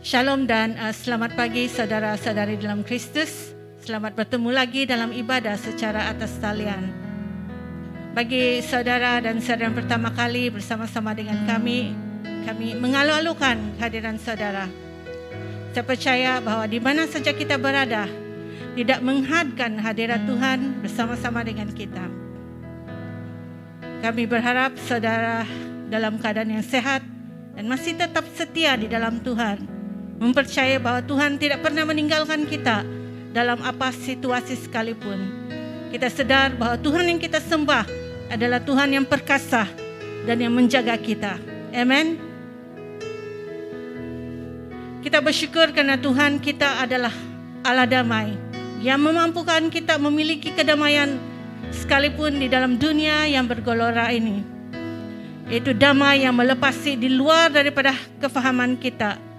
Shalom dan selamat pagi saudara-saudari dalam Kristus. Selamat bertemu lagi dalam ibadah secara atas talian. Bagi saudara dan saudara yang pertama kali bersama-sama dengan kami mengalu-alukan kehadiran saudara. Saya percaya bahwa di mana saja kita berada, tidak menghadkan hadirat Tuhan bersama-sama dengan kita. Kami berharap saudara dalam keadaan yang sehat dan masih tetap setia di dalam Tuhan. Mempercayai bahwa Tuhan tidak pernah meninggalkan kita dalam apa situasi sekalipun. Kita sadar bahwa Tuhan yang kita sembah adalah Tuhan yang perkasa dan yang menjaga kita. Amen. Kita bersyukur karena Tuhan kita adalah Allah damai yang memampukan kita memiliki kedamaian sekalipun di dalam dunia yang bergelora ini. Itu damai yang melepasi di luar daripada kefahaman kita.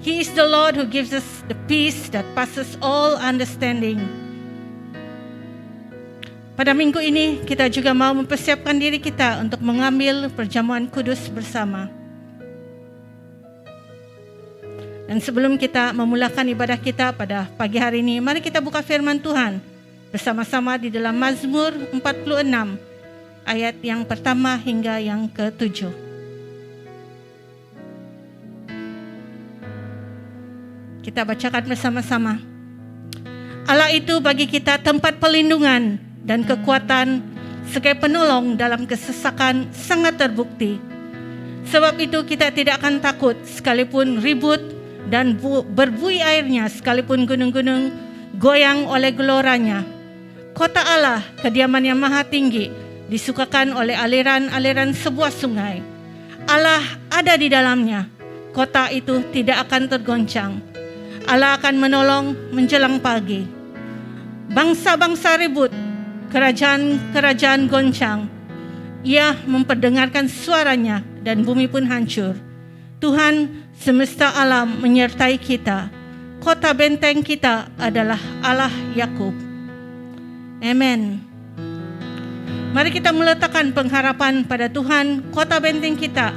He is the Lord who gives us the peace that passes all understanding. Pada minggu ini kita juga mau mempersiapkan diri kita untuk mengambil perjamuan kudus bersama. Dan sebelum kita memulakan ibadah kita pada pagi hari ini, mari kita buka firman Tuhan bersama-sama di dalam Mazmur 46 ayat yang pertama hingga yang ke-7. Kita bacakan bersama-sama. Allah itu bagi kita tempat perlindungan dan kekuatan sebagai penolong dalam kesesakan sangat terbukti. Sebab itu kita tidak akan takut sekalipun ribut dan berbuih airnya, sekalipun gunung-gunung goyang oleh geloranya. Kota Allah, kediaman yang maha tinggi, disukakan oleh aliran-aliran sebuah sungai. Allah ada di dalamnya. Kota itu tidak akan tergoncang. Allah akan menolong menjelang pagi. Bangsa-bangsa ribut, kerajaan-kerajaan goncang. Ia memperdengarkan suaranya dan bumi pun hancur. Tuhan semesta alam menyertai kita. Kota benteng kita adalah Allah Yakub. Amen. Mari kita meletakkan pengharapan pada Tuhan, kota benteng kita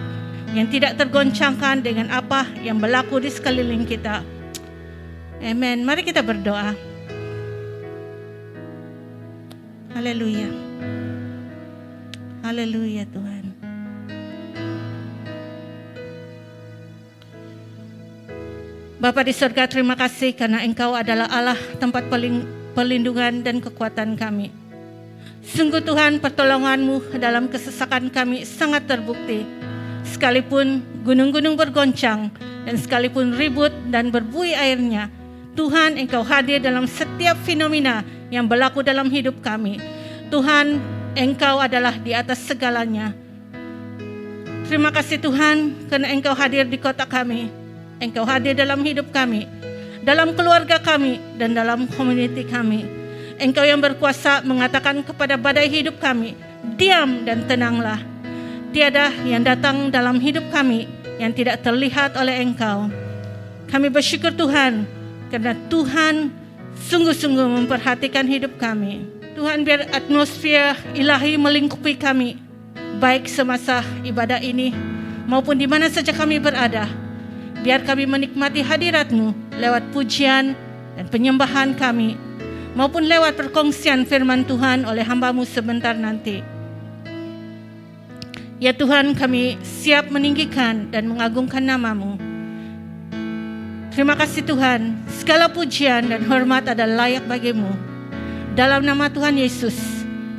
yang tidak tergoncangkan dengan apa yang berlaku di sekeliling kita. Amen. Mari kita berdoa. Haleluya. Haleluya Tuhan. Bapa di surga, terima kasih karena Engkau adalah Allah tempat perlindungan dan kekuatan kami. Sungguh Tuhan, pertolongan-Mu dalam kesesakan kami sangat terbukti. Sekalipun gunung-gunung bergoncang dan sekalipun ribut dan berbuih airnya, Tuhan, Engkau hadir dalam setiap fenomena yang berlaku dalam hidup kami. Tuhan, Engkau adalah di atas segalanya. Terima kasih Tuhan karena Engkau hadir di kota kami. Engkau hadir dalam hidup kami, dalam keluarga kami, dan dalam community kami. Engkau yang berkuasa mengatakan kepada badai hidup kami, diam dan tenanglah. Tiada yang datang dalam hidup kami yang tidak terlihat oleh Engkau. Kami bersyukur Tuhan, karena Tuhan sungguh-sungguh memperhatikan hidup kami. Tuhan, biar atmosfer ilahi melingkupi kami, baik semasa ibadah ini maupun di mana saja kami berada. Biar kami menikmati hadirat-Mu lewat pujian dan penyembahan kami, maupun lewat perkongsian firman Tuhan oleh hamba-Mu sebentar nanti. Ya Tuhan, kami siap meninggikan dan mengagungkan nama-Mu. Terima kasih Tuhan, segala pujian dan hormat adalah layak bagi-Mu. Dalam nama Tuhan Yesus,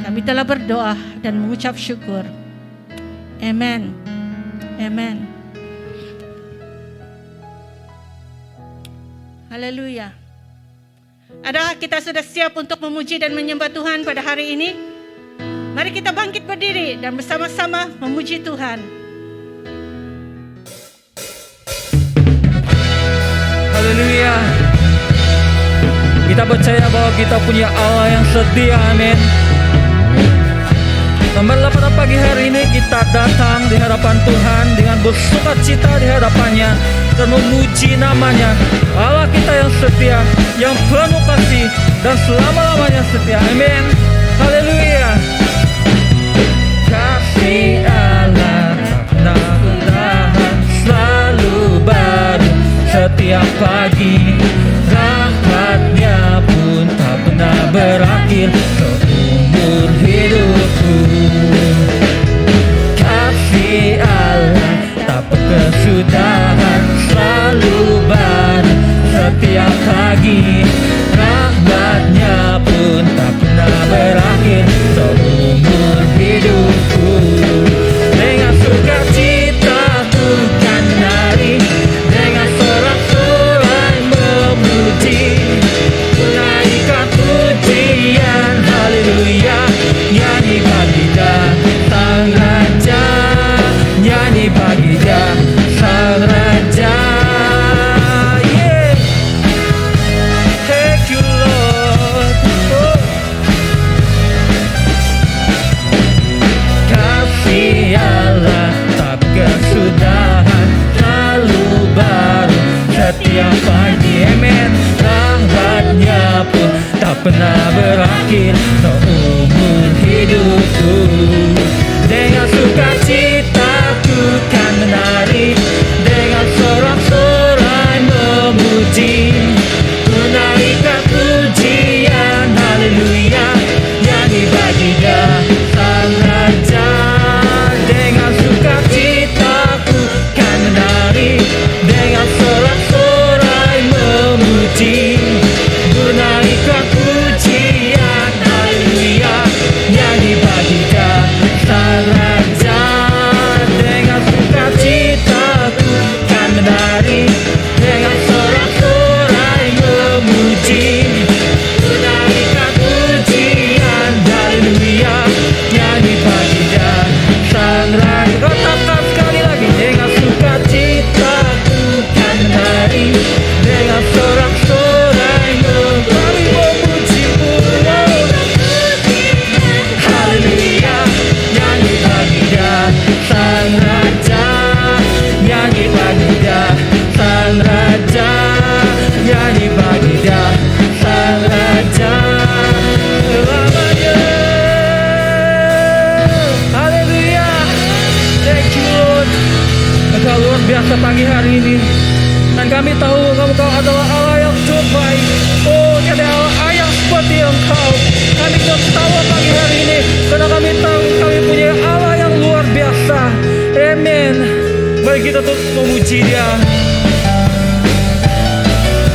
kami telah berdoa dan mengucap syukur. Amen. Amen. Haleluya. Adakah kita sudah siap untuk memuji dan menyembah Tuhan pada hari ini? Mari kita bangkit berdiri dan bersama-sama memuji Tuhan. Haleluya. Kita percaya bahwa kita punya Allah yang setia. Amin. Kembalilah pada pagi hari ini kita datang di hadapan Tuhan dengan bersukacita di hadapannya dan memuji namanya. Allah kita yang setia, yang penuh kasih dan selama-lamanya setia. Amin. Haleluya. Kasih Allah tak bertahan, selalu baru, setiap pagi hari ini. Dan kami tahu Engkau adalah Allah yang terbaik. Oh, tiada Allah yang seperti Engkau. Kami tertawa pagi hari ini karena kami tahu kami punya Allah yang luar biasa. Amin. Mari kita terus memuji Dia.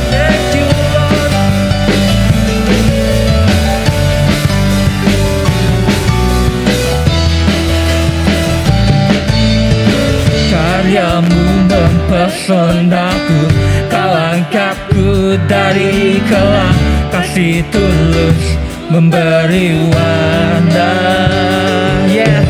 Thank you, Lord. Karyamu mempesonaku, Kau angkatku dari kelam, kasih tulus memberi warna. Yes,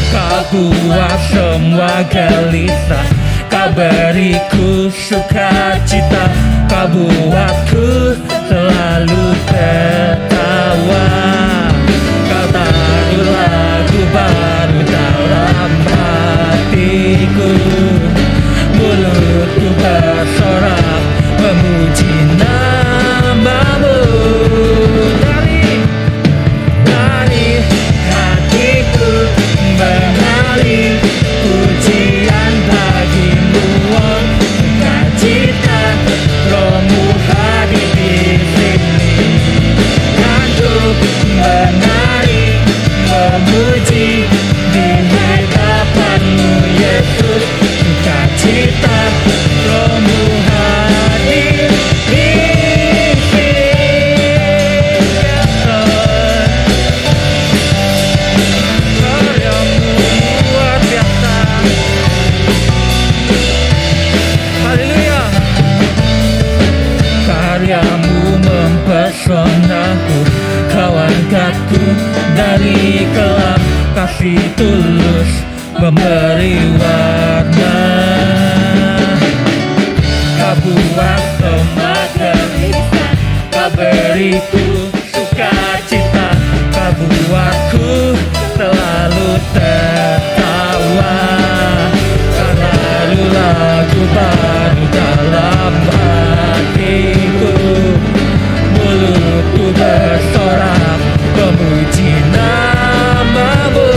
Kau buat semua gelisah, Kau beriku sukacita, Kau buatku selalu tertawa. Kau taruh lagu baru dalam hatiku, mulutku bersorak memuji nama-Mu. Dari hatiku mengalir pujian bagi-Mu, oh sukacita, Roh-Mu hadir di sini. Dan ku menari memuji di hadapan-Mu, Yesus, sukacita, Roh-Mu hadir di sini. Karya-Mu luar biasa. Haleluya. Karya-Mu mempesonaku, Kau angkatku dari kelam, kasih tulus memberi warna. Kau buat semua gelisah, Kau beriku sukacita, Kau buatku selalu tertawa. Kau taruh lagu baru dalam hatiku, mulutku bersorak memuji nama-Mu.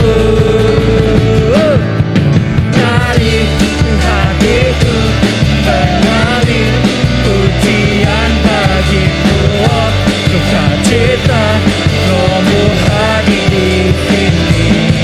Dari hatiku mengalir pujian bagi-Mu, oh sukacita, Roh-Mu hadir di sini.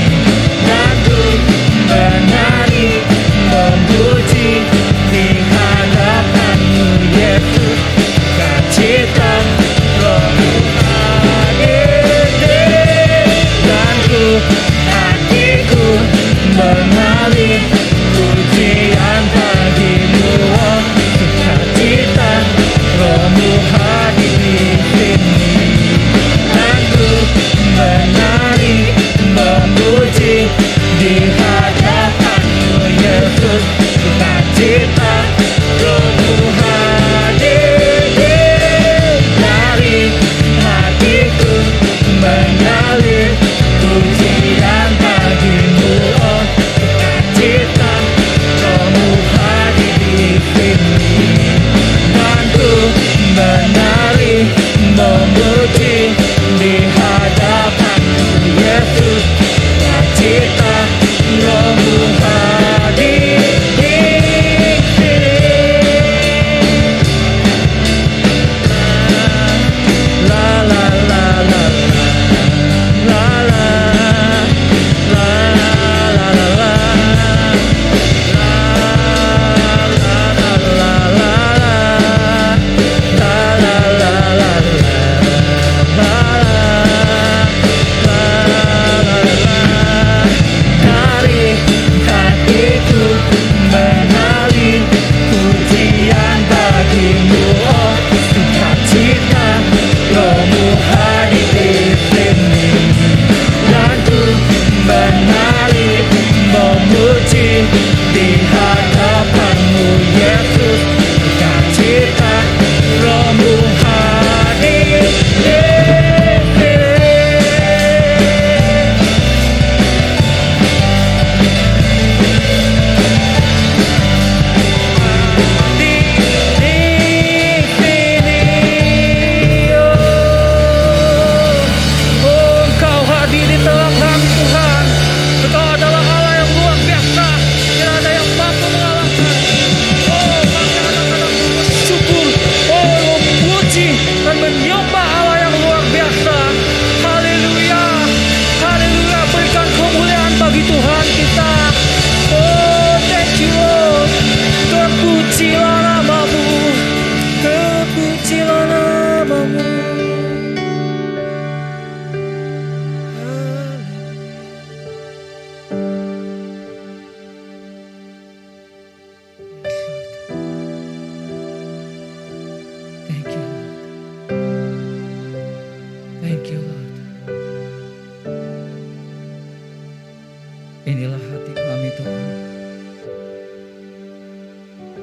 Inilah hati kami Tuhan,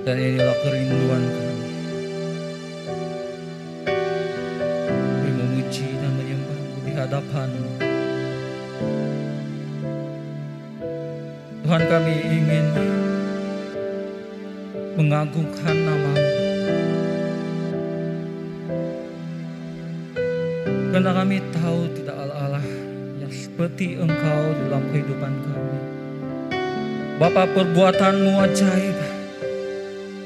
dan inilah kerinduan kami, kami memuji dan menyembah-Mu di hadapan-Mu. Tuhan, kami ingin mengagungkan nama-Mu, karena kami tahu tidak ada Allah yang seperti Engkau dalam kehidupan kami. Bapa, perbuatan-Mu ajaib,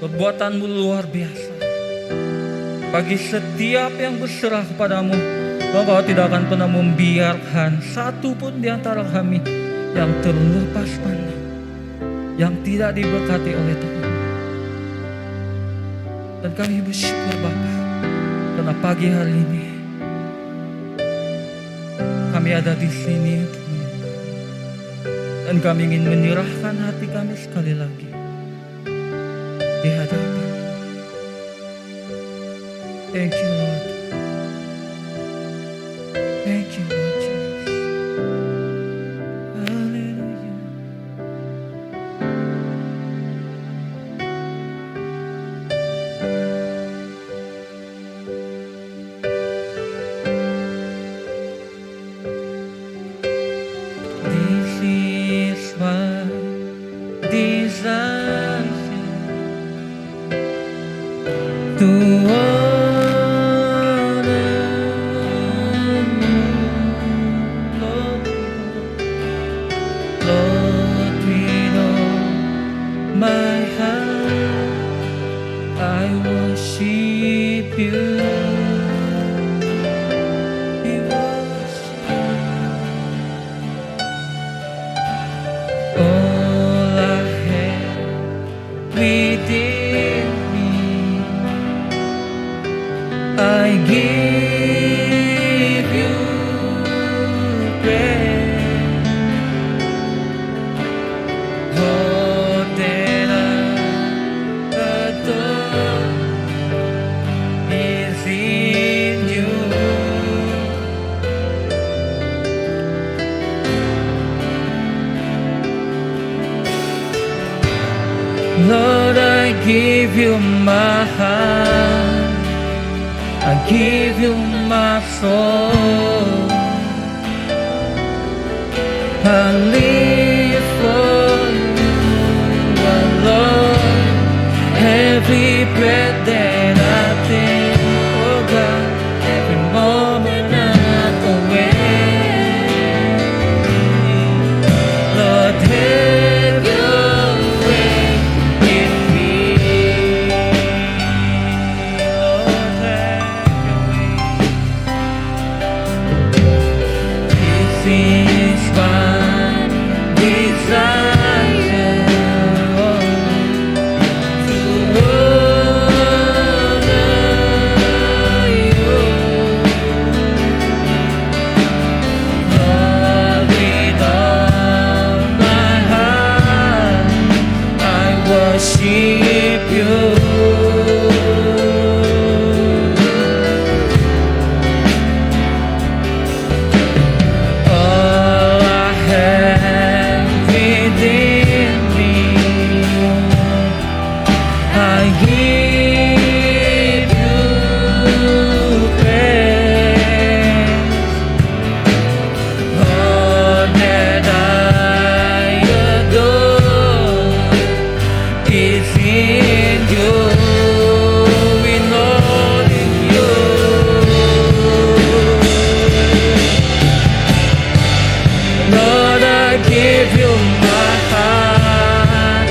perbuatan-Mu luar biasa. Bagi setiap yang berserah kepadamu, Engkau tidak akan pernah membiarkan satu pun di antara kami yang terlepas pandang, yang tidak diberkati oleh Tuhan. Dan kami bersyukur Bapa, karena pagi hari ini kami ada di sini untuk menyembah. Dan kami ingin menyerahkan hati kami sekali lagi di hadapan. Thank you Lord. Thank you Lord Jesus. Hallelujah. This is my desire, to honor You, Lord, Lord, with all my heart I worship You. We worship all I have within me. I give You praise. All that I adore is in You. Lord, I give You my heart, I give You my soul. I live for You alone. Every breath that I take, oh God, every moment I'm awake. Lord, have Your way in me. Lord, have Your way. This is my desire, to honor You. Lord, with all my heart I worship You. All I have within me, I give You praise. All that I adore is in You. We know in You. Lord, I give You my heart,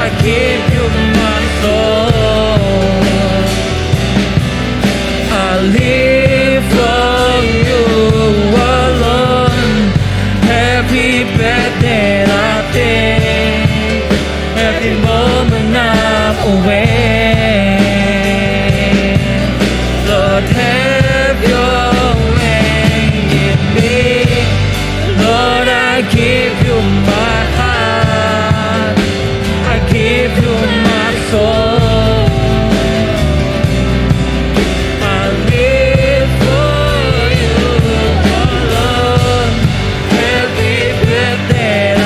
I give You my soul. I live for You alone. Every breath that I take, every moment I'm awake. Lord, have Your way in me. Lord, I give You my heart, I give You my soul. I live for You alone. Every breath that I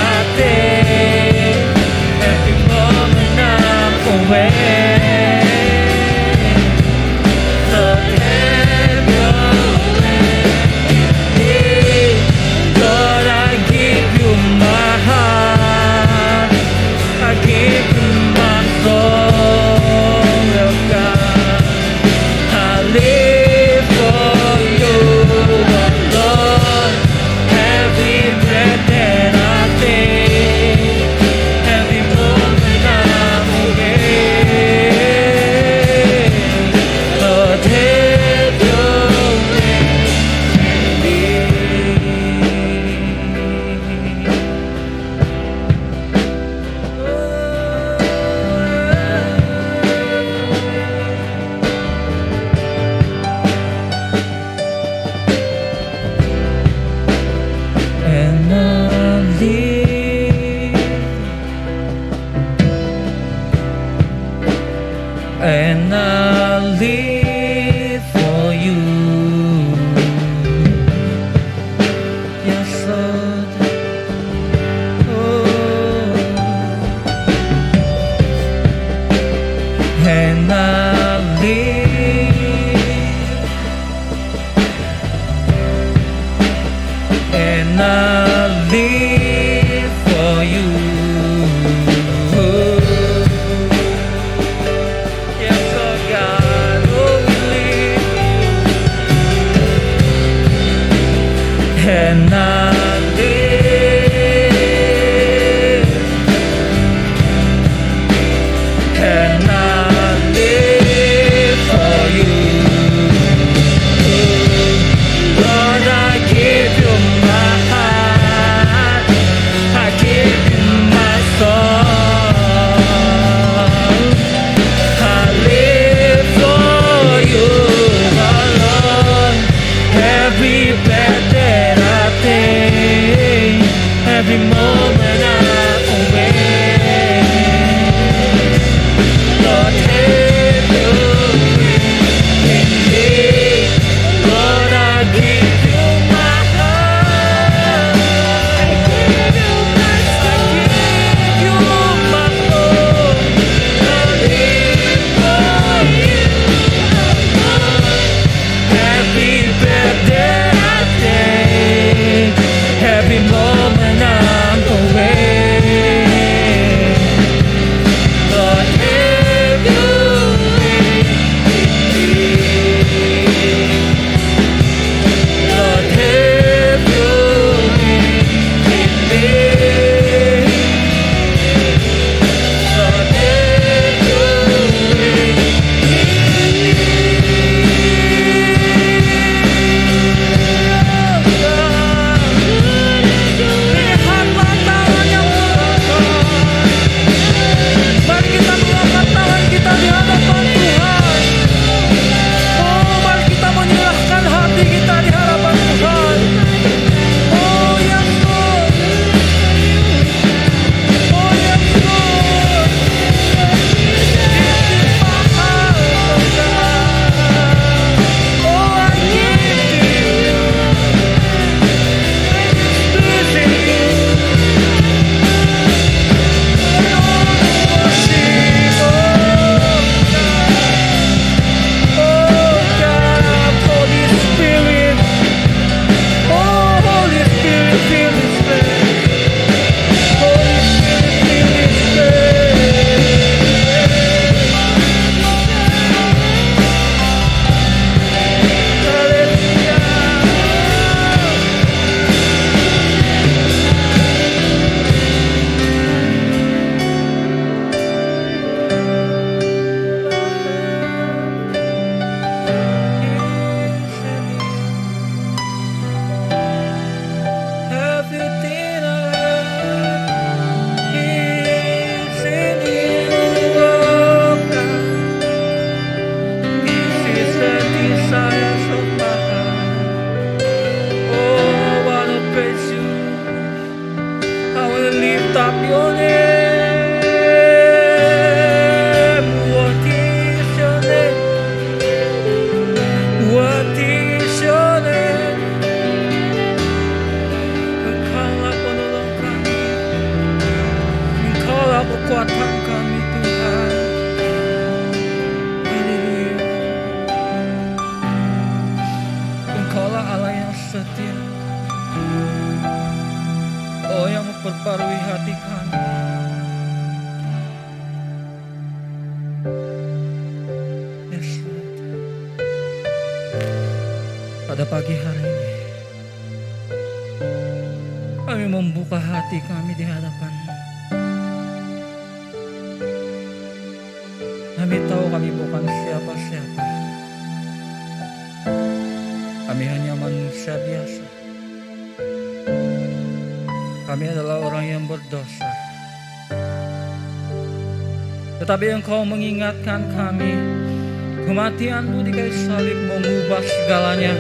and I live for you. Yes, Lord. Oh, and I live, and I live for you. Yes, oh God, oh, we live for you. And I live, and I live for you. Lord, I give you my heart, I give you my soul. I live for you alone. Every breath that I take, every moment I'm awake, Lord, have your way in me. Lord, I give you my heart, I give you my soul, I give you my soul. I live for you alone. Every breath that I take, every moment I'm awake, Lord, have your way in me. Lord, have your way in me. Lord, have your way Lihatlah tangan yang mengangkat. Mari kita mengangkat tangan kita di hadapan Tuhan. Oh, mari kita menyerahkan hati kita di hadapan Tuhan. Oh, yang Lord. Oh, yang Lord. Ini mahal, Tuhan. Oh, I give to you. This is you. Worship, oh God, Holy Spirit, oh Holy Spirit, fill this place. Holy Spirit, fill this place. Everything I have is in you, oh God. This is the desires of my heart. Oh, I wanna praise you. I wanna lift up your name. What is your name? What is your name? Engkaulah penolong kami, Engkaulah kekuatan kami, Tuhan. Haleluya. Engkaulah Allah yang setia, oh yang memperbarui hati kami. Yes, Lord. Pada pagi hari ini kami membuka hati kami di hadapan-Mu. Kami tahu kami bukan siapa-siapa. Kami hanya manusia biasa. Kami adalah orang yang berdosa. Tetapi Engkau mengingatkan kami, kematian-Mu di kayu salib mengubah segalanya.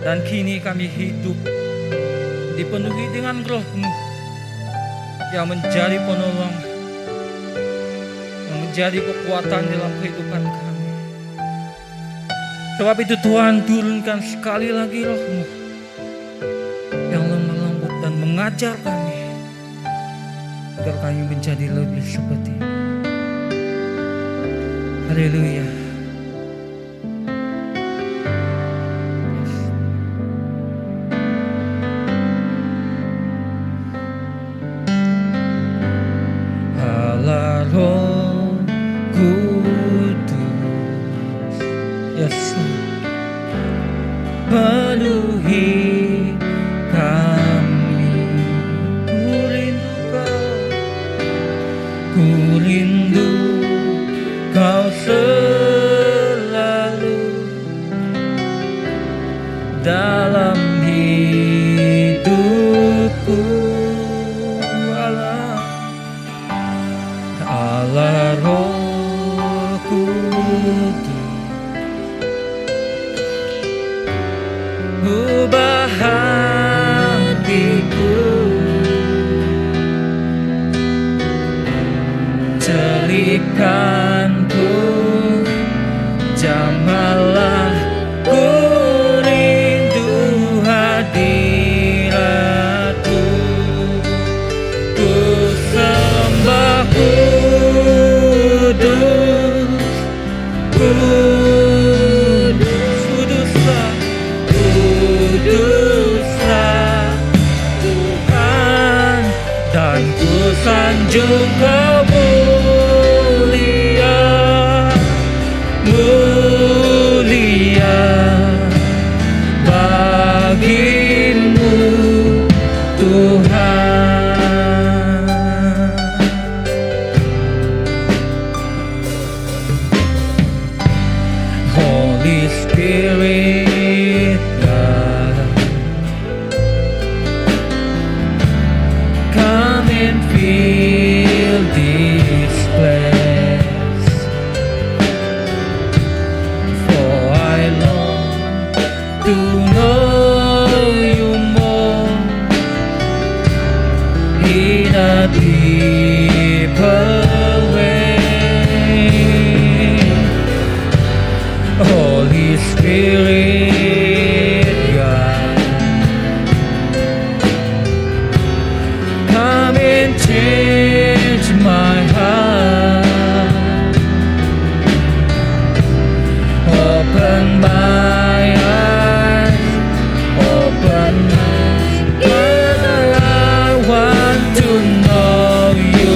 Dan kini kami hidup dipenuhi dengan Roh-Mu yang menjadi penolong, yang menjadi kekuatan dalam kehidupan kami. Sebab itu Tuhan, turunkan sekali lagi Roh-Mu yang lemah lembut dan mengajar kami agar kami menjadi lebih seperti ini. Haleluya. Allah Roh Kudus, Yesus, penuhi kami. Ku rindu Kau selalu dalam hidupku. Allah Roh Kudus, ubah hatiku, celipkanku, jamahlah ku rindu hadirat-Mu. Ku sembah Kudus, kuduslah, kuduslah Tuhan, dan ku sanjung Kau mulia, mulia bagi-Mu Tuhan. Holy Spirit, God, come and fill this place, for I long to know You more in a deeper way. Holy Spirit, God, come and change my heart, open my eyes, open my I want to know You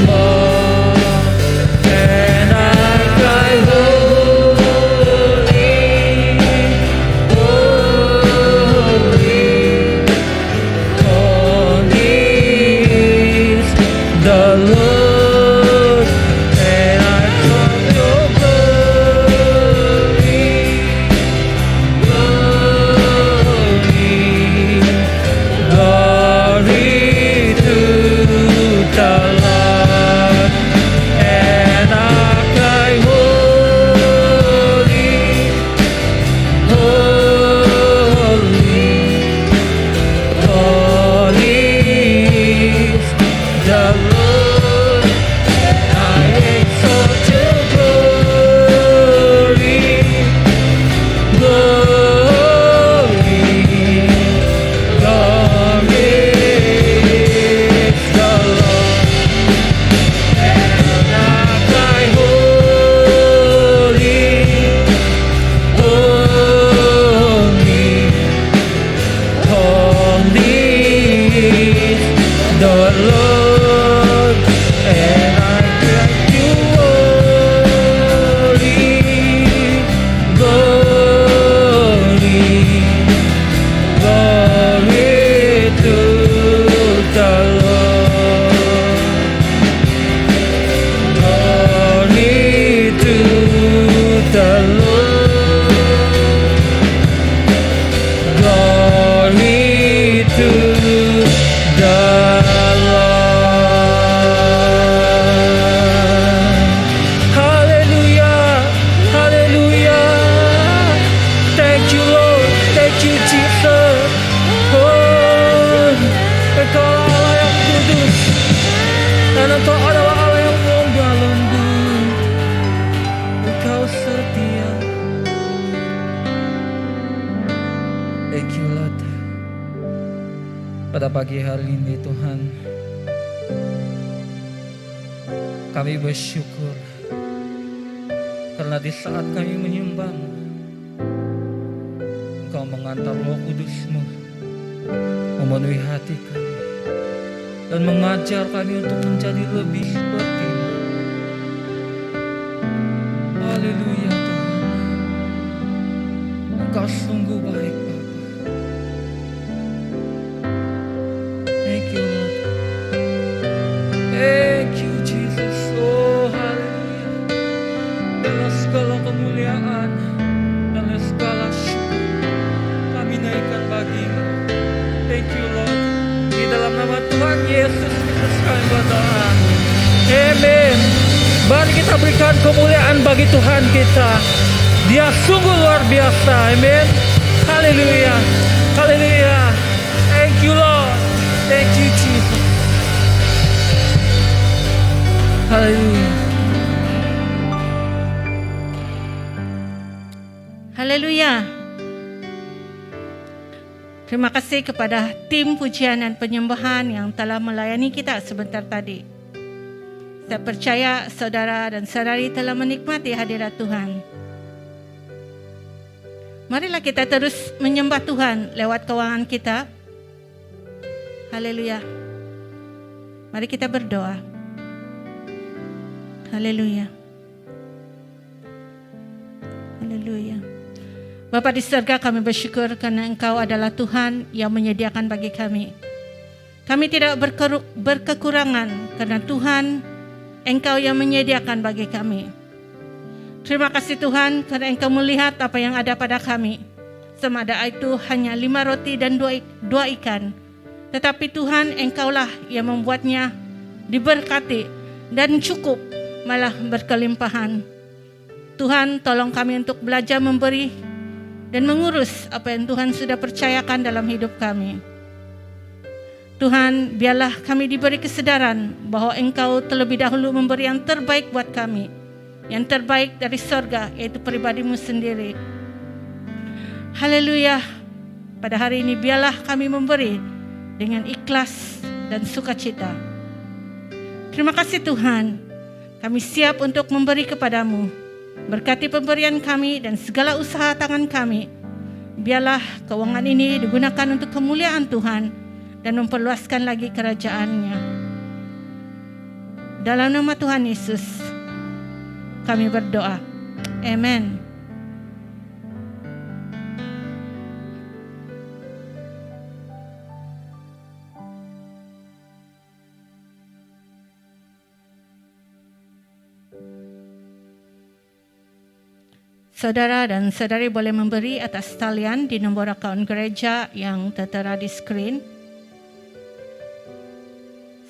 more, and I cry, holy, holy, holy is the Lord, and I come Your glory, glory, glory to the Lord, and I cry, holy, holy, holy is the Lord, and I exalt Your glory, glory, glory is the Lord, and I cry, holy, holy, holy is the Lord, and I cry, You holy, glory, glory to the Lord, glory to the Lord, glory to the Lord. pada pagi hari ini Tuhan, kami bersyukur karena di saat kami menyembah-Mu, Engkau mengantar Roh Kudus-Mu memenuhi hati kami dan mengajar kami untuk menjadi lebih seperti-Mu. Haleluya Tuhan, Engkau sungguh baik Bapa. Thank you Lord. Thank you Jesus. Oh haleluya. Dalam segala kemuliaan dan segala syukur kami naikkan bagi-Mu. Thank you Lord. Di dalam nama Tuhan Yesus kita sekali berdoa. Amen. Mari kita berikan kemuliaan bagi Tuhan kita. Dia sungguh luar biasa. Amen. Haleluya. Haleluya. Thank you Lord. Thank you Jesus. Haleluya. Haleluya. Terima kasih kepada tim pujian dan penyembahan yang telah melayani kita sebentar tadi. Saya percaya saudara dan saudari telah menikmati hadirat Tuhan. Marilah kita terus menyembah Tuhan lewat keuangan kita. Haleluya. Mari kita berdoa. Haleluya. Haleluya. Bapa di surga, kami bersyukur karena Engkau adalah Tuhan yang menyediakan bagi kami. Kami tidak berkekurangan karena Tuhan, Engkau yang menyediakan bagi kami. Terima kasih Tuhan karena Engkau melihat apa yang ada pada kami. Semada itu hanya 5 roti dan 2 ikan. Tetapi Tuhan, Engkaulah yang membuatnya diberkati dan cukup, malah berkelimpahan. Tuhan, tolong kami untuk belajar memberi dan mengurus apa yang Tuhan sudah percayakan dalam hidup kami. Tuhan, biarlah kami diberi kesedaran bahwa Engkau terlebih dahulu memberi yang terbaik buat kami. Yang terbaik dari sorga, yaitu pribadi-Mu sendiri. Haleluya. Pada hari ini biarlah kami memberi dengan ikhlas dan sukacita. Terima kasih Tuhan. Kami siap untuk memberi kepadamu. Berkati pemberian kami dan segala usaha tangan kami. Biarlah keuangan ini digunakan untuk kemuliaan Tuhan dan memperluaskan lagi kerajaan-Nya. Dalam nama Tuhan Yesus kami berdoa. Amen. Saudara dan saudari boleh memberi atas talian di nomor akaun gereja yang tertera di skrin.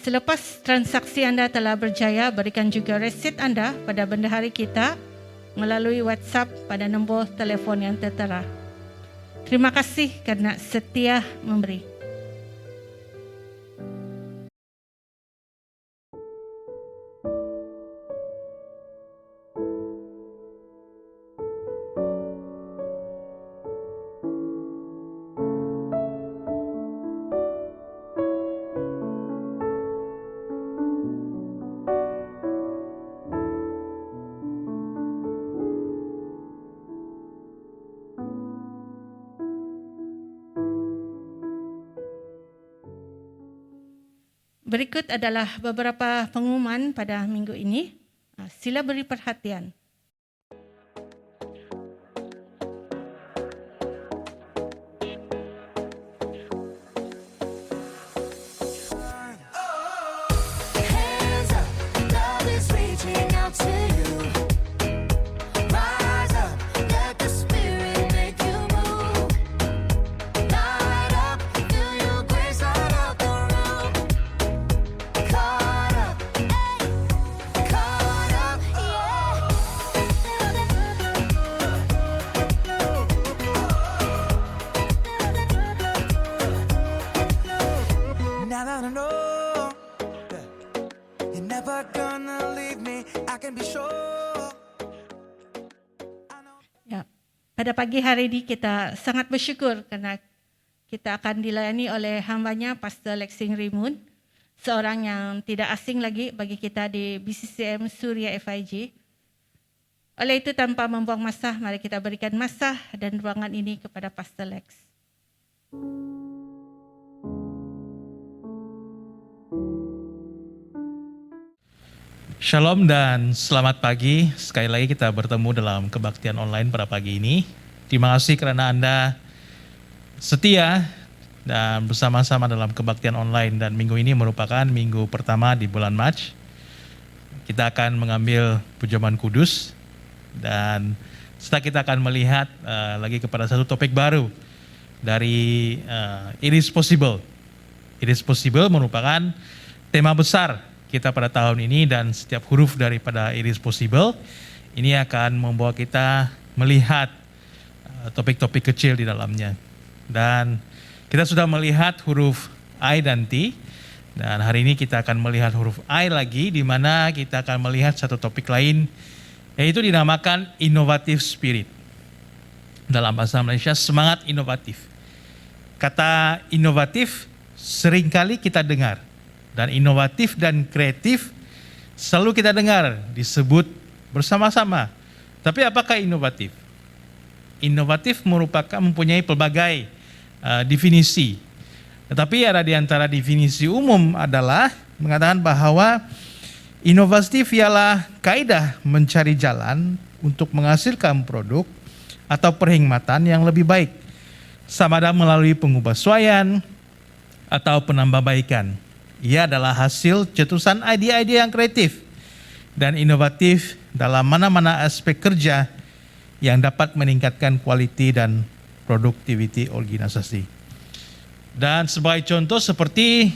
Selepas transaksi Anda telah berjaya, berikan juga resit Anda pada bendahari kita melalui WhatsApp pada nombor telefon yang tertera. Terima kasih karena setia memberi. Berikut adalah beberapa pengumuman pada minggu ini. Sila beri perhatian. Hands up, love is reaching out to you. Rise up, let the spirit make you move. Light up, feel your grace light up the room. Caught up, yeah. Now that I know you're never gonna leave me, I can be sure. Ya, pada pagi hari ini kita sangat bersyukur karena kita akan dilayani oleh hambanya Pastor Lexing Rimun, seorang yang tidak asing lagi bagi kita di BCCM Surya FIG. Oleh itu tanpa membuang masa, mari kita berikan masa dan ruangan ini kepada Pastor Lex. Shalom dan selamat pagi. Sekali lagi kita bertemu dalam kebaktian online pada pagi ini. Terima kasih karena Anda setia dan bersama-sama dalam kebaktian online. Dan minggu ini merupakan minggu pertama di bulan Mac. Kita akan mengambil pujaman kudus. Dan setelah kita akan melihat lagi kepada satu topik baru dari It is Possible. It is Possible merupakan tema besar kita pada tahun ini, dan setiap huruf daripada It is Possible ini akan membawa kita melihat topik-topik kecil di dalamnya. Dan kita sudah melihat huruf I dan T, dan hari ini kita akan melihat huruf I lagi, di mana kita akan melihat satu topik lain, yaitu dinamakan Innovative Spirit. Dalam bahasa Malaysia, semangat inovatif. Kata inovatif seringkali kita dengar, dan inovatif dan kreatif selalu kita dengar disebut bersama-sama. Tapi apakah inovatif? Inovatif mempunyai pelbagai definisi. Tetapi ada di antara definisi umum adalah mengatakan bahwa inovatif ialah kaidah mencari jalan untuk menghasilkan produk atau perkhidmatan yang lebih baik, sama ada melalui pengubahsuaian atau penambahbaikan. Ia adalah hasil cetusan ide-ide yang kreatif dan inovatif dalam mana-mana aspek kerja yang dapat meningkatkan kualiti dan produktiviti organisasi. Dan sebagai contoh seperti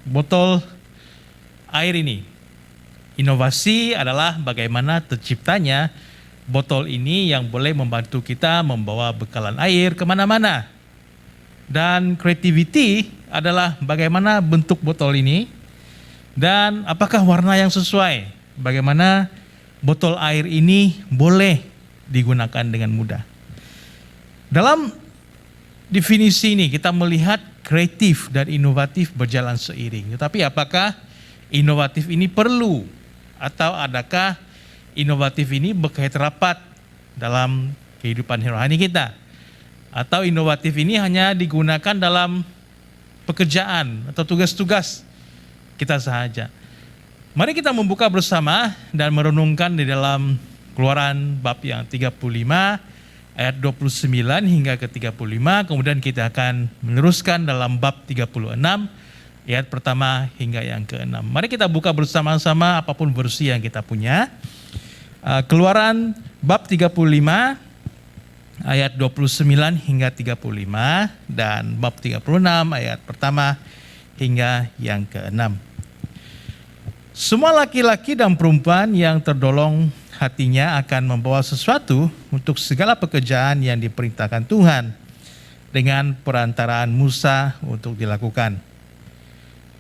botol air ini. Inovasi adalah bagaimana terciptanya botol ini yang boleh membantu kita membawa bekalan air kemana-mana. Dan creativity adalah bagaimana bentuk botol ini dan apakah warna yang sesuai. Bagaimana botol air ini boleh digunakan dengan mudah. Dalam definisi ini kita melihat kreatif dan inovatif berjalan seiring. Tetapi apakah inovatif ini perlu atau adakah inovatif ini berkait rapat dalam kehidupan rohani kita? Atau inovatif ini hanya digunakan dalam pekerjaan atau tugas-tugas kita sahaja. Mari kita membuka bersama dan merenungkan di dalam Keluaran bab yang 35 ayat 29 hingga ke 35. Kemudian kita akan meneruskan dalam bab 36 ayat pertama hingga yang ke-6. Mari kita buka bersama-sama apapun versi yang kita punya. Keluaran bab 35 ayat 29 hingga 35 dan bab 36 ayat pertama hingga yang ke-6. Semua laki-laki dan perempuan yang terdolong hatinya akan membawa sesuatu untuk segala pekerjaan yang diperintahkan Tuhan dengan perantaraan Musa untuk dilakukan.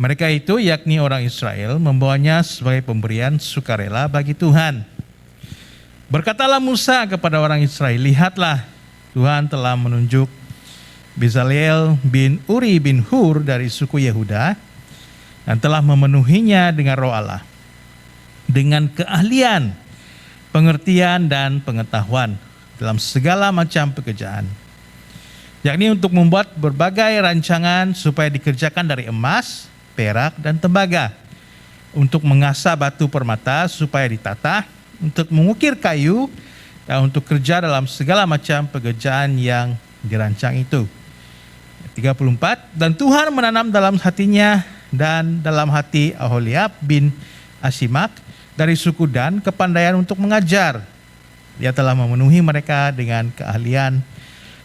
Mereka itu yakni orang Israel membawanya sebagai pemberian sukarela bagi Tuhan. Berkatalah Musa kepada orang Israel, lihatlah Tuhan telah menunjuk Bezaleel bin Uri bin Hur dari suku Yehuda dan telah memenuhinya dengan roh Allah, dengan keahlian, pengertian dan pengetahuan dalam segala macam pekerjaan, yakni untuk membuat berbagai rancangan supaya dikerjakan dari emas, perak dan tembaga, untuk mengasah batu permata supaya ditata, untuk mengukir kayu, dan untuk kerja dalam segala macam pekerjaan yang dirancang itu. 34, dan Tuhan menanam dalam hatinya dan dalam hati Aholiab bin Asimak dari suku Dan kepandaian untuk mengajar. Dia telah memenuhi mereka dengan keahlian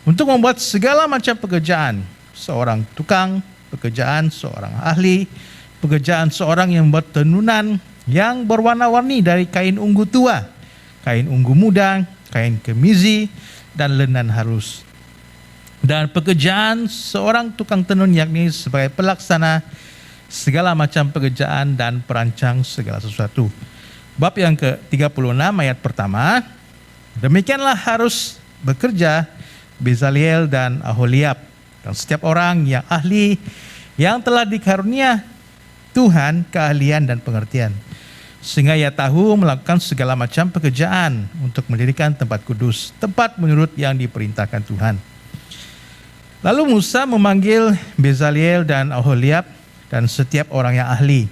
untuk membuat segala macam pekerjaan. Seorang tukang pekerjaan, seorang ahli pekerjaan, seorang yang membuat tenunan yang berwarna-warni dari kain ungu tua, kain ungu muda, kain kemizi, dan lenan halus. Dan pekerjaan seorang tukang tenun yakni sebagai pelaksana segala macam pekerjaan dan perancang segala sesuatu. Bab yang ke-36 ayat pertama, demikianlah harus bekerja Bezaleel dan Aholiab, Dan setiap orang yang ahli, yang telah dikarunia Tuhan keahlian dan pengertian, sehingga ia tahu melakukan segala macam pekerjaan untuk mendirikan tempat kudus, tempat menurut yang diperintahkan Tuhan. Lalu Musa memanggil Bezalel dan Oholiab dan setiap orang yang ahli,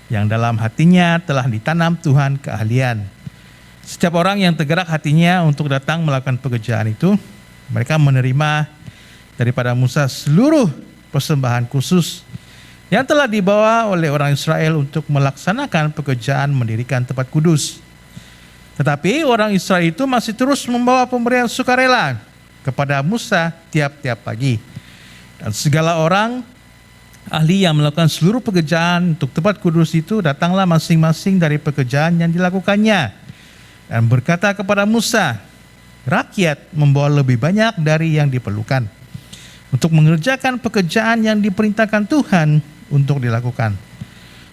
yang dalam hatinya telah ditanam Tuhan keahlian. Setiap orang yang tergerak hatinya untuk datang melakukan pekerjaan itu, mereka menerima daripada Musa seluruh persembahan khusus yang telah dibawa oleh orang Israel untuk melaksanakan pekerjaan mendirikan tempat kudus. Tetapi orang Israel itu masih terus membawa pemberian sukarela kepada Musa tiap-tiap pagi. Dan segala orang ahli yang melakukan seluruh pekerjaan untuk tempat kudus itu datanglah masing-masing dari pekerjaan yang dilakukannya dan berkata kepada Musa, rakyat membawa lebih banyak dari yang diperlukan untuk mengerjakan pekerjaan yang diperintahkan Tuhan untuk dilakukan.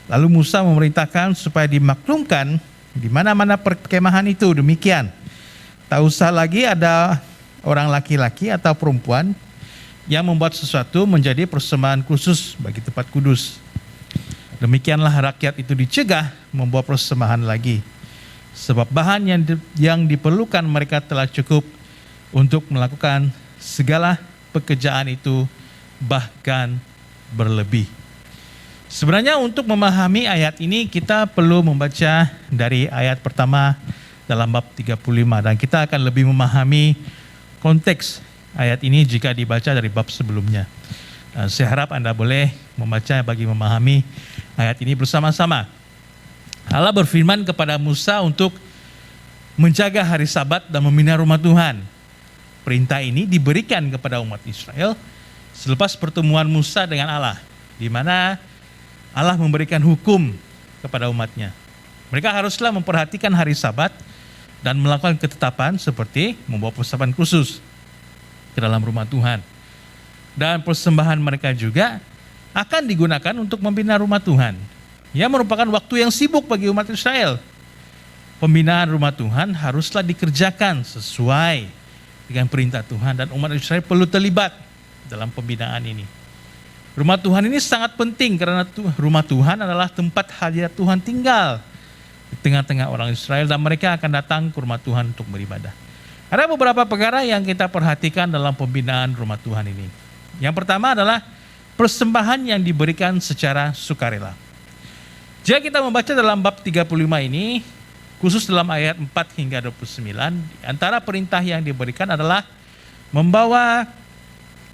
Lalu Musa memerintahkan supaya dimaklumkan di mana-mana perkemahan itu demikian. Tak usah lagi ada orang laki-laki atau perempuan yang membuat sesuatu menjadi persembahan khusus bagi tempat kudus. Demikianlah rakyat itu dicegah membawa persembahan lagi, sebab bahan yang diperlukan mereka telah cukup untuk melakukan segala pekerjaan itu, bahkan berlebih. Sebenarnya untuk memahami ayat ini kita perlu membaca dari ayat pertama dalam bab 35 dan kita akan lebih memahami konteks ayat ini jika dibaca dari bab sebelumnya. Saya harap Anda boleh membaca bagi memahami ayat ini bersama-sama. Allah berfirman kepada Musa untuk menjaga hari Sabat dan membina rumah Tuhan. Perintah ini diberikan kepada umat Israel selepas pertemuan Musa dengan Allah, di mana Allah memberikan hukum kepada umatnya. Mereka haruslah memperhatikan hari Sabat dan melakukan ketetapan seperti membawa persembahan khusus ke dalam rumah Tuhan. Dan persembahan mereka juga akan digunakan untuk membina rumah Tuhan. Ia merupakan waktu yang sibuk bagi umat Israel. Pembinaan rumah Tuhan haruslah dikerjakan sesuai dengan perintah Tuhan dan umat Israel perlu terlibat dalam pembinaan ini. Rumah Tuhan ini sangat penting karena rumah Tuhan adalah tempat hadirat Tuhan tinggal di tengah-tengah orang Israel dan mereka akan datang ke rumah Tuhan untuk beribadah. Ada beberapa perkara yang kita perhatikan dalam pembinaan rumah Tuhan ini. Yang pertama adalah persembahan yang diberikan secara sukarela. Jika kita membaca dalam bab 35 ini, khusus dalam ayat 4 hingga 29, antara perintah yang diberikan adalah membawa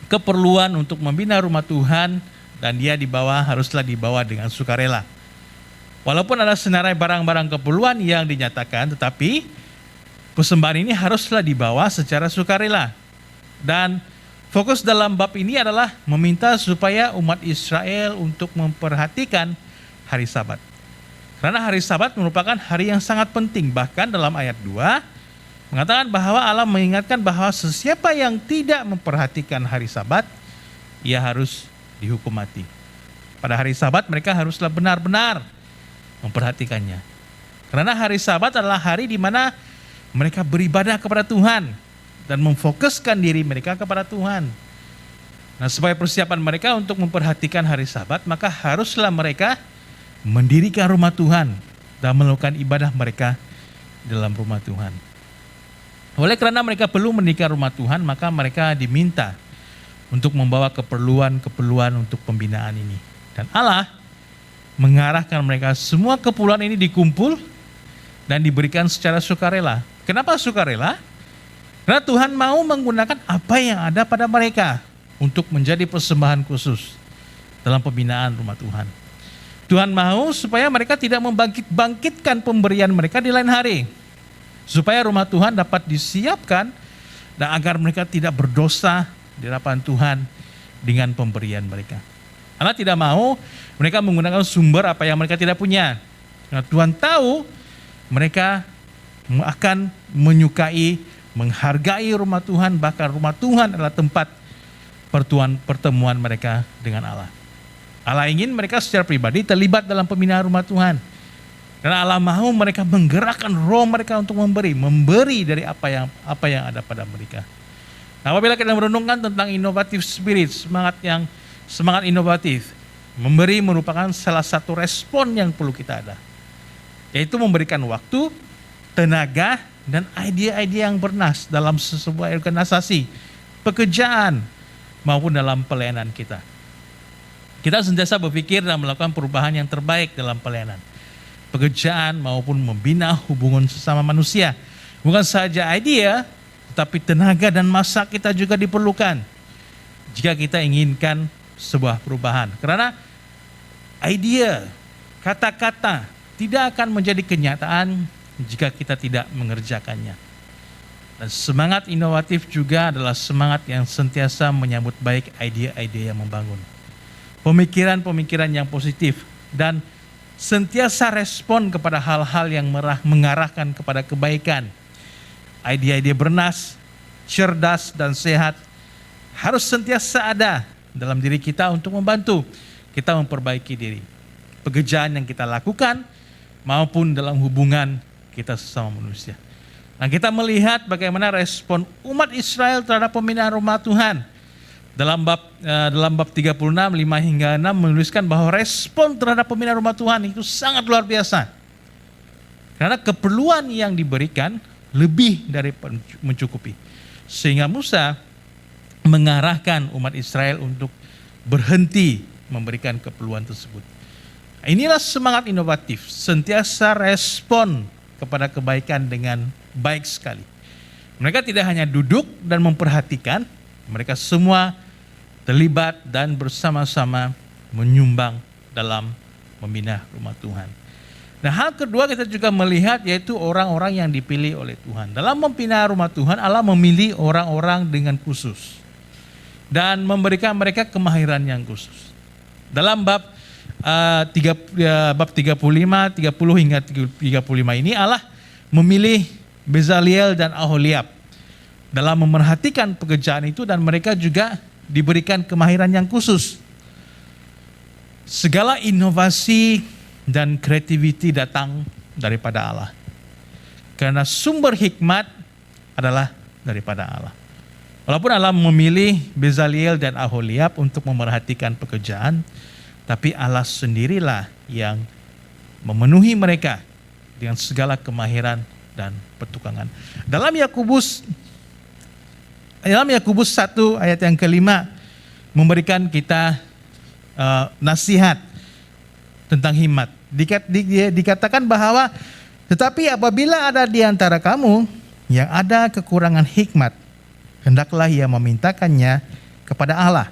keperluan untuk membina rumah Tuhan dan dia haruslah dibawa dengan sukarela. Walaupun ada senarai barang-barang keperluan yang dinyatakan, tetapi persembahan ini haruslah dibawa secara sukarela. Dan fokus dalam bab ini adalah meminta supaya umat Israel untuk memperhatikan hari Sabat. Karena hari Sabat merupakan hari yang sangat penting. Bahkan dalam ayat 2 mengatakan bahwa Allah mengingatkan bahwa sesiapa yang tidak memperhatikan hari Sabat, ia harus dihukum mati. Pada hari Sabat mereka haruslah benar-benar memperhatikannya. Karena hari Sabat adalah hari di mana mereka beribadah kepada Tuhan dan memfokuskan diri mereka kepada Tuhan. Nah, sebagai persiapan mereka untuk memperhatikan hari Sabat, maka haruslah mereka mendirikan rumah Tuhan dan melakukan ibadah mereka dalam rumah Tuhan. Oleh karena mereka perlu mendirikan rumah Tuhan, maka mereka diminta untuk membawa keperluan-keperluan untuk pembinaan ini. Dan Allah mengarahkan mereka semua keperluan ini dikumpul dan diberikan secara sukarela. Kenapa sukarela? Karena Tuhan mau menggunakan apa yang ada pada mereka untuk menjadi persembahan khusus dalam pembinaan rumah Tuhan. Tuhan mau supaya mereka tidak membangkitkan pemberian mereka di lain hari. Supaya rumah Tuhan dapat disiapkan dan agar mereka tidak berdosa di hadapan Tuhan dengan pemberian mereka. Allah tidak mau mereka menggunakan sumber apa yang mereka tidak punya. Karena Tuhan tahu mereka akan menyukai, menghargai rumah Tuhan, bahkan rumah Tuhan adalah tempat pertemuan mereka dengan Allah. Allah ingin mereka secara pribadi terlibat dalam pembinaan rumah Tuhan. Karena Allah mau mereka menggerakkan roh mereka untuk memberi dari apa yang ada pada mereka. Nah, apabila kita merenungkan tentang inovatif spirit, semangat inovatif, memberi merupakan salah satu respon yang perlu kita ada, yaitu memberikan waktu, tenaga, dan ide-ide yang bernas dalam sebuah organisasi, pekerjaan, maupun dalam pelayanan kita. Kita sentiasa berpikir dan melakukan perubahan yang terbaik dalam pelayanan, pekerjaan, maupun membina hubungan sesama manusia. Bukan saja idea, tetapi tenaga dan masa kita juga diperlukan jika kita inginkan sebuah perubahan. Karena idea, kata-kata tidak akan menjadi kenyataan jika kita tidak mengerjakannya. Dan semangat inovatif juga adalah semangat yang sentiasa menyambut baik ide-ide yang membangun, pemikiran-pemikiran yang positif, dan sentiasa respon kepada hal-hal yang mengarahkan kepada kebaikan. Ide-ide bernas, cerdas, dan sehat harus sentiasa ada dalam diri kita untuk membantu kita memperbaiki diri, pekerjaan yang kita lakukan, maupun dalam hubungan kita sesama manusia. Nah, kita melihat bagaimana respon umat Israel terhadap pembinaan rumah Tuhan. Dalam bab 36, 5 hingga 6 menuliskan bahwa respon terhadap pembinaan rumah Tuhan itu sangat luar biasa. Karena keperluan yang diberikan lebih dari mencukupi. Sehingga Musa mengarahkan umat Israel untuk berhenti memberikan keperluan tersebut. Inilah semangat inovatif, sentiasa respon kepada kebaikan dengan baik sekali. Mereka tidak hanya duduk dan memperhatikan, mereka semua terlibat dan bersama-sama menyumbang dalam membina rumah Tuhan. Nah, hal kedua kita juga melihat yaitu orang-orang yang dipilih oleh Tuhan. Dalam membina rumah Tuhan, Allah memilih orang-orang dengan khusus dan memberikan mereka kemahiran yang khusus. Dalam bab 35, 30 hingga 35 ini Allah memilih Bezaliel dan Aholiab dalam memerhatikan pekerjaan itu, dan mereka juga diberikan kemahiran yang khusus. Segala inovasi dan kreativiti datang daripada Allah. Karena sumber hikmat adalah daripada Allah. Walaupun Allah memilih Bezaliel dan Aholiab untuk memerhatikan pekerjaan, tapi Allah sendirilah yang memenuhi mereka dengan segala kemahiran dan pertukangan. Dalam Yakobus 1 ayat yang kelima memberikan kita nasihat tentang hikmat. Dikatakan bahwa tetapi apabila ada di antara kamu yang ada kekurangan hikmat, hendaklah ia memintakannya kepada Allah,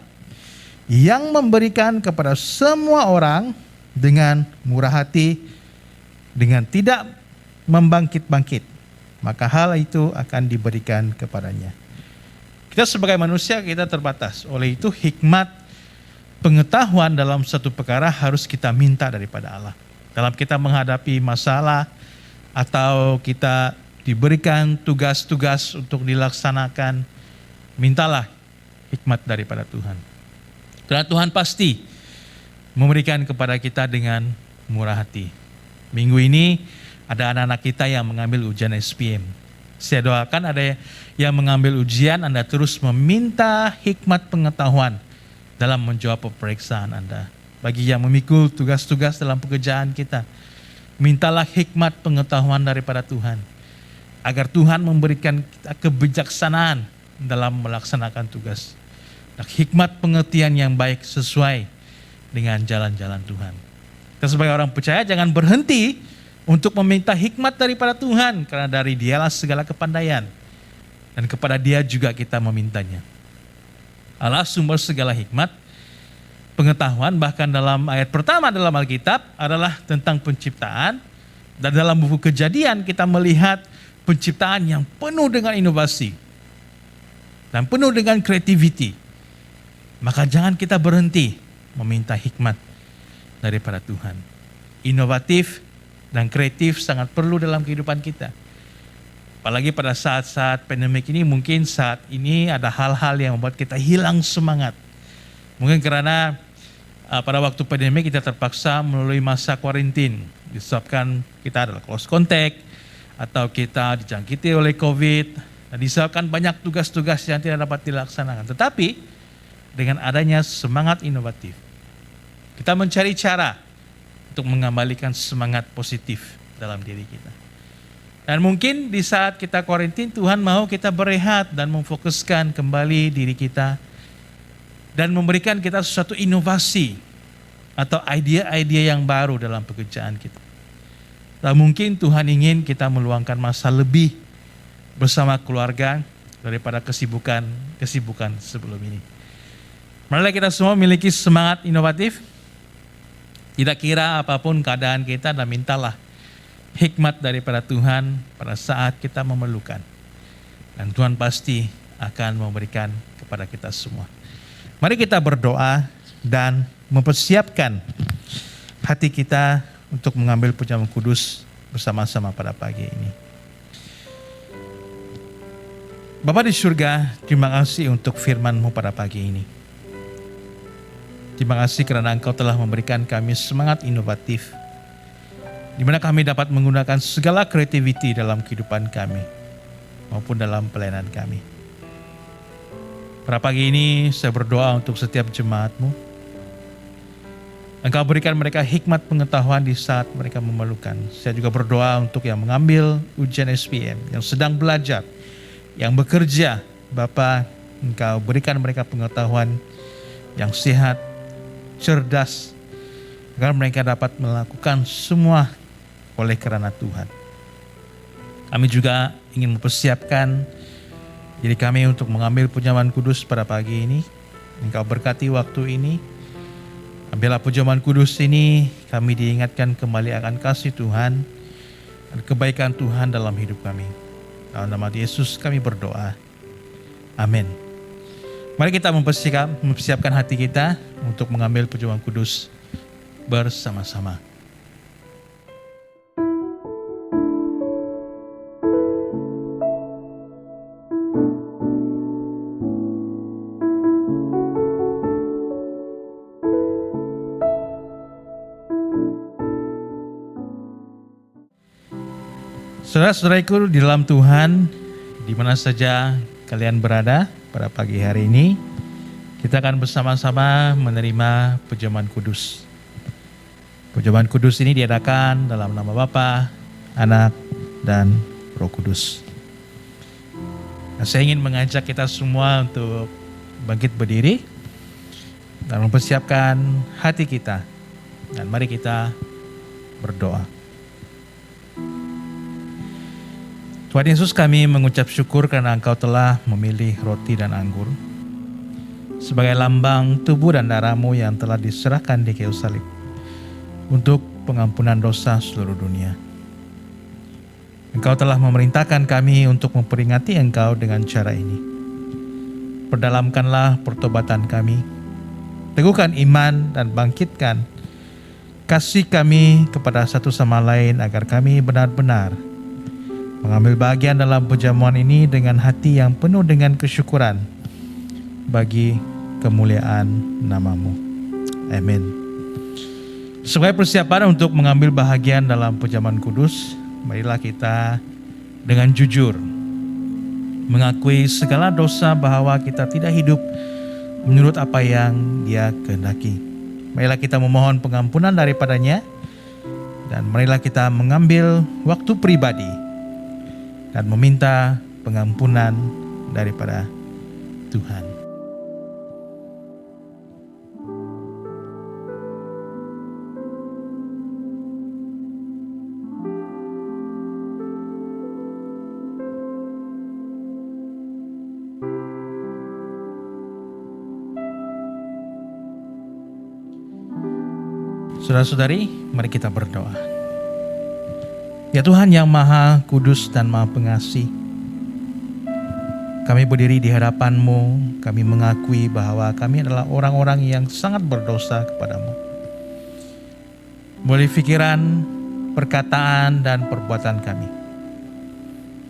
yang memberikan kepada semua orang dengan murah hati, dengan tidak membangkit-bangkit, maka hal itu akan diberikan kepadanya. Kita sebagai manusia kita terbatas, oleh itu hikmat pengetahuan dalam satu perkara harus kita minta daripada Allah. Dalam kita menghadapi masalah atau kita diberikan tugas-tugas untuk dilaksanakan, mintalah hikmat daripada Tuhan. Karena Tuhan pasti memberikan kepada kita dengan murah hati. Minggu ini ada anak-anak kita yang mengambil ujian SPM. Saya doakan ada yang mengambil ujian, Anda terus meminta hikmat pengetahuan dalam menjawab pemeriksaan Anda. Bagi yang memikul tugas-tugas dalam pekerjaan kita, mintalah hikmat pengetahuan daripada Tuhan, agar Tuhan memberikan kita kebijaksanaan dalam melaksanakan tugas. Dan hikmat pengertian yang baik sesuai dengan jalan-jalan Tuhan. Kita sebagai orang percaya jangan berhenti untuk meminta hikmat daripada Tuhan, karena dari Dialah segala kepandaian, dan kepada Dia juga kita memintanya. Allah sumber segala hikmat, pengetahuan. Bahkan dalam ayat pertama dalam Alkitab adalah tentang penciptaan, dan dalam buku Kejadian kita melihat penciptaan yang penuh dengan inovasi dan penuh dengan kreativiti. Maka jangan kita berhenti meminta hikmat daripada Tuhan. Inovatif dan kreatif sangat perlu dalam kehidupan kita. Apalagi pada saat-saat pandemik ini, mungkin saat ini ada hal-hal yang membuat kita hilang semangat. Mungkin karena pada waktu pandemi kita terpaksa melalui masa kuarantin, disebabkan kita adalah close contact, atau kita dijangkiti oleh COVID, Dan disebabkan banyak tugas-tugas yang tidak dapat dilaksanakan. Tetapi dengan adanya semangat inovatif, kita mencari cara untuk mengembalikan semangat positif dalam diri kita. Dan mungkin di saat kita kuarantin, Tuhan mau kita berehat dan memfokuskan kembali diri kita dan memberikan kita sesuatu inovasi atau ide-ide yang baru dalam pekerjaan kita. Dan mungkin Tuhan ingin kita meluangkan masa lebih bersama keluarga daripada kesibukan sebelum ini. Marilah kita semua memiliki semangat inovatif. Tidak kira apapun keadaan kita, dan mintalah hikmat daripada Tuhan pada saat kita memerlukan. Dan Tuhan pasti akan memberikan kepada kita semua. Mari kita berdoa dan mempersiapkan hati kita untuk mengambil perjamuan kudus bersama-sama pada pagi ini. Bapa di surga, terima kasih untuk firman-Mu pada pagi ini. Terima kasih kerana Engkau telah memberikan kami semangat inovatif, di mana kami dapat menggunakan segala kreativiti dalam kehidupan kami, maupun dalam pelayanan kami. Pada pagi ini saya berdoa untuk setiap jemaat-Mu. Engkau berikan mereka hikmat pengetahuan di saat mereka memerlukan. Saya juga berdoa untuk yang mengambil ujian SPM, yang sedang belajar, yang bekerja. Bapa, Engkau berikan mereka pengetahuan yang sehat, cerdas, agar mereka dapat melakukan semua oleh kerana Tuhan. Kami juga ingin mempersiapkan diri kami untuk mengambil perjamuan kudus pada pagi ini. Engkau berkati waktu ini. Ambillah perjamuan kudus ini, kami diingatkan kembali akan kasih Tuhan dan kebaikan Tuhan dalam hidup kami. Dalam nama Yesus kami berdoa. Amin. Mari kita mempersiapkan hati kita untuk mengambil perjamuan kudus bersama-sama. Saudara-saudariku di dalam Tuhan, di mana saja kalian berada pada pagi hari ini, kita akan bersama-sama menerima perjamuan kudus. Perjamuan kudus ini diadakan dalam nama Bapa, Anak, dan Roh Kudus. Nah, saya ingin mengajak kita semua untuk bangkit berdiri dan mempersiapkan hati kita. Dan mari kita berdoa. Tuhan Yesus, kami mengucap syukur karena Engkau telah memilih roti dan anggur sebagai lambang tubuh dan darah-Mu yang telah diserahkan di kayu salib untuk pengampunan dosa seluruh dunia. Engkau telah memerintahkan kami untuk memperingati Engkau dengan cara ini. Perdalamkanlah pertobatan kami, teguhkan iman dan bangkitkan kasih kami kepada satu sama lain agar kami benar-benar mengambil bahagian dalam perjamuan ini dengan hati yang penuh dengan kesyukuran bagi kemuliaan nama-Mu. Amin. Sebagai persiapan untuk mengambil bahagian dalam perjamuan kudus, marilah kita dengan jujur mengakui segala dosa bahwa kita tidak hidup menurut apa yang Dia kehendaki. Marilah kita memohon pengampunan daripadanya, dan marilah kita mengambil waktu pribadi dan meminta pengampunan daripada Tuhan. Saudara-saudari, mari kita berdoa. Ya Tuhan yang Maha Kudus dan Maha Pengasih, kami berdiri di hadapan-Mu, kami mengakui bahwa kami adalah orang-orang yang sangat berdosa kepada-Mu. Melalui pikiran, perkataan, dan perbuatan kami.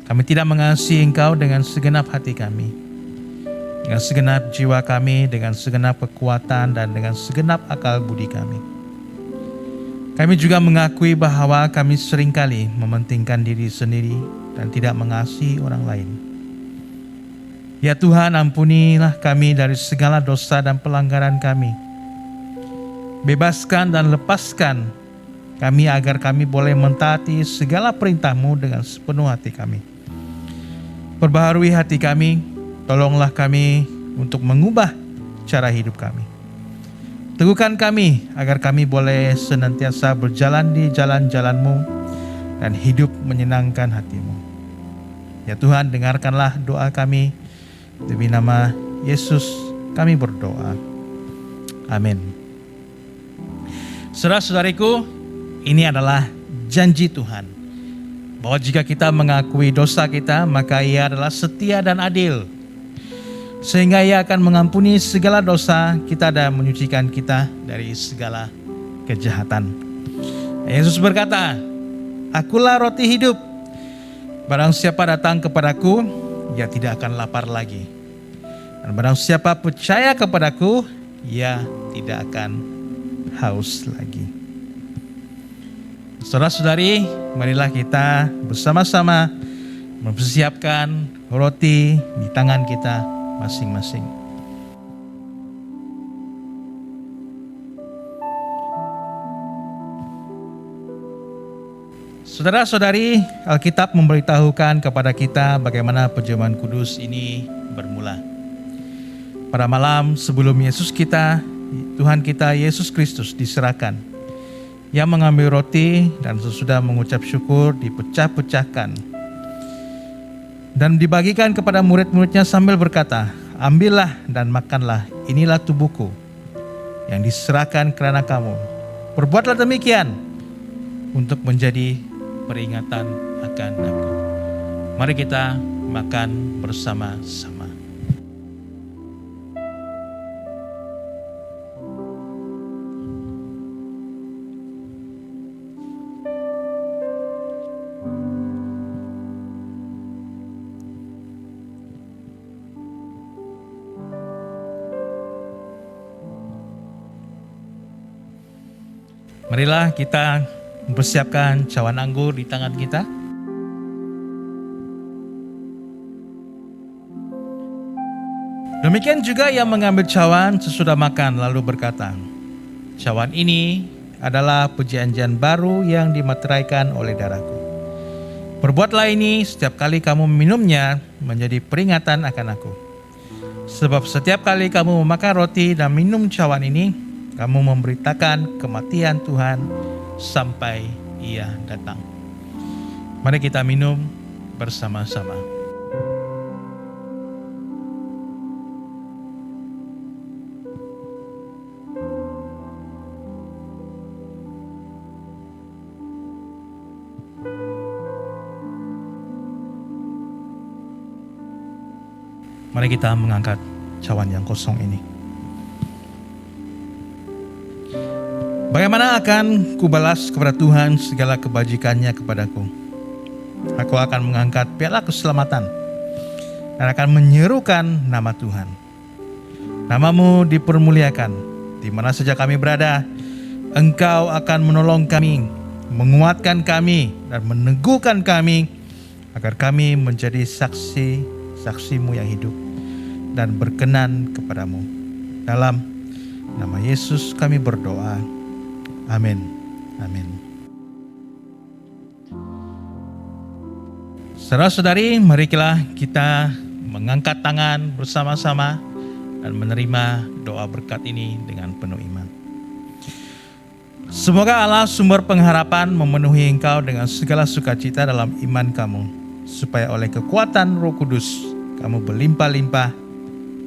Kami tidak mengasihi Engkau dengan segenap hati kami, dengan segenap jiwa kami, dengan segenap kekuatan, dan dengan segenap akal budi kami. Kami juga mengakui bahwa kami seringkali mementingkan diri sendiri dan tidak mengasihi orang lain. Ya Tuhan, ampunilah kami dari segala dosa dan pelanggaran kami. Bebaskan dan lepaskan kami agar kami boleh mentaati segala perintah-Mu dengan sepenuh hati kami. Perbaharui hati kami, tolonglah kami untuk mengubah cara hidup kami. Teguhkan kami agar kami boleh senantiasa berjalan di jalan-jalan-Mu dan hidup menyenangkan hati-Mu. Ya Tuhan, dengarkanlah doa kami. Demi nama Yesus kami berdoa. Amin. Saudara-saudariku, ini adalah janji Tuhan, bahwa jika kita mengakui dosa kita, maka Ia adalah setia dan adil, sehingga Ia akan mengampuni segala dosa kita dan menyucikan kita dari segala kejahatan. Yesus berkata, "Akulah roti hidup. Barang siapa datang kepadaku, ia tidak akan lapar lagi. Dan barang siapa percaya kepadaku, ia tidak akan haus lagi." Saudara-saudari, marilah kita bersama-sama mempersiapkan roti di tangan kita masing-masing. Saudara-saudari, Alkitab memberitahukan kepada kita bagaimana perjamuan kudus ini bermula. Pada malam sebelum Yesus kita, Tuhan kita Yesus Kristus diserahkan. Ia mengambil roti dan sesudah mengucap syukur dipecah-pecahkan dan dibagikan kepada murid-muridnya sambil berkata, "Ambillah dan makanlah, inilah tubuhku yang diserahkan karena kamu. Perbuatlah demikian untuk menjadi peringatan akan aku." Mari kita makan bersama-sama. Marilah kita mempersiapkan cawan anggur di tangan kita. Demikian juga ia mengambil cawan sesudah makan lalu berkata, "Cawan ini adalah perjanjian baru yang dimeteraikan oleh darahku. Perbuatlah ini setiap kali kamu meminumnya menjadi peringatan akan aku. Sebab setiap kali kamu memakan roti dan minum cawan ini, kamu memberitakan kematian Tuhan sampai Ia datang." Mari kita minum bersama-sama. Mari kita mengangkat cawan yang kosong ini. Bagaimana akan kubalas kepada Tuhan segala kebajikannya kepadaku? Aku akan mengangkat piala keselamatan dan akan menyerukan nama Tuhan. Namamu dipermuliakan di mana saja kami berada. Engkau akan menolong kami, menguatkan kami dan meneguhkan kami agar kami menjadi saksi-saksimu yang hidup dan berkenan kepadamu. Dalam nama Yesus kami berdoa. Amin. Amin. Saudara-saudari, marilah kita mengangkat tangan bersama-sama dan menerima doa berkat ini dengan penuh iman. Semoga Allah sumber pengharapan memenuhi engkau dengan segala sukacita dalam iman kamu, supaya oleh kekuatan Roh Kudus kamu berlimpah-limpah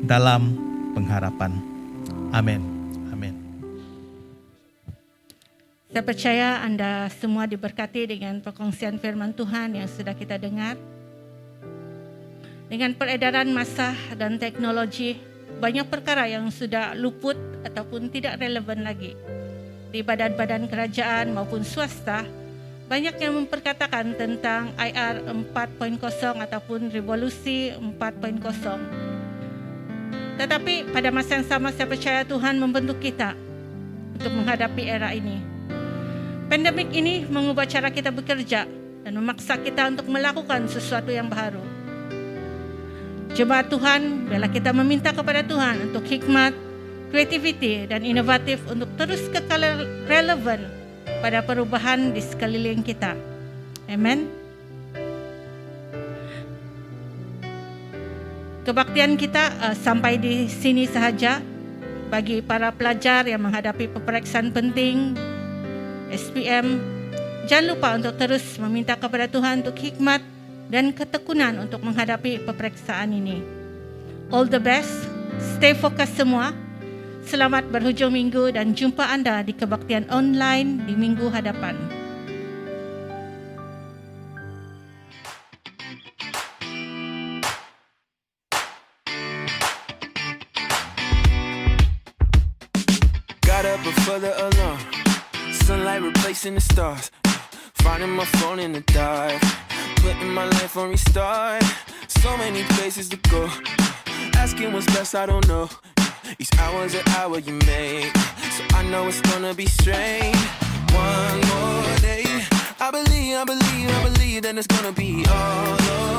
dalam pengharapan. Amin. Saya percaya Anda semua diberkati dengan perkongsian firman Tuhan yang sudah kita dengar. Dengan peredaran masa dan teknologi, banyak perkara yang sudah luput ataupun tidak relevan lagi. Di badan-badan kerajaan maupun swasta, banyak yang memperkatakan tentang IR 4.0 ataupun revolusi 4.0. Tetapi pada masa yang sama saya percaya Tuhan membentuk kita untuk menghadapi era ini. Pandemik ini mengubah cara kita bekerja dan memaksa kita untuk melakukan sesuatu yang baru. Jemaat Tuhan, biarlah kita meminta kepada Tuhan untuk hikmat, kreativiti dan inovatif untuk terus kekal relevan pada perubahan di sekeliling kita. Amen. Kebaktian kita sampai di sini sahaja. Bagi para pelajar yang menghadapi peperiksaan penting SPM, jangan lupa untuk terus meminta kepada Tuhan untuk hikmat dan ketekunan untuk menghadapi peperiksaan ini. All the best, stay fokus semua. Selamat berhujung minggu dan jumpa Anda di kebaktian online di minggu hadapan. Got up before the alarm, sunlight replacing the stars. Finding my phone in the dark, putting my life on restart. So many places to go, asking what's best, I don't know. Each hour's an hour you make, so I know it's gonna be straight. One more day, I believe that it's gonna be all over.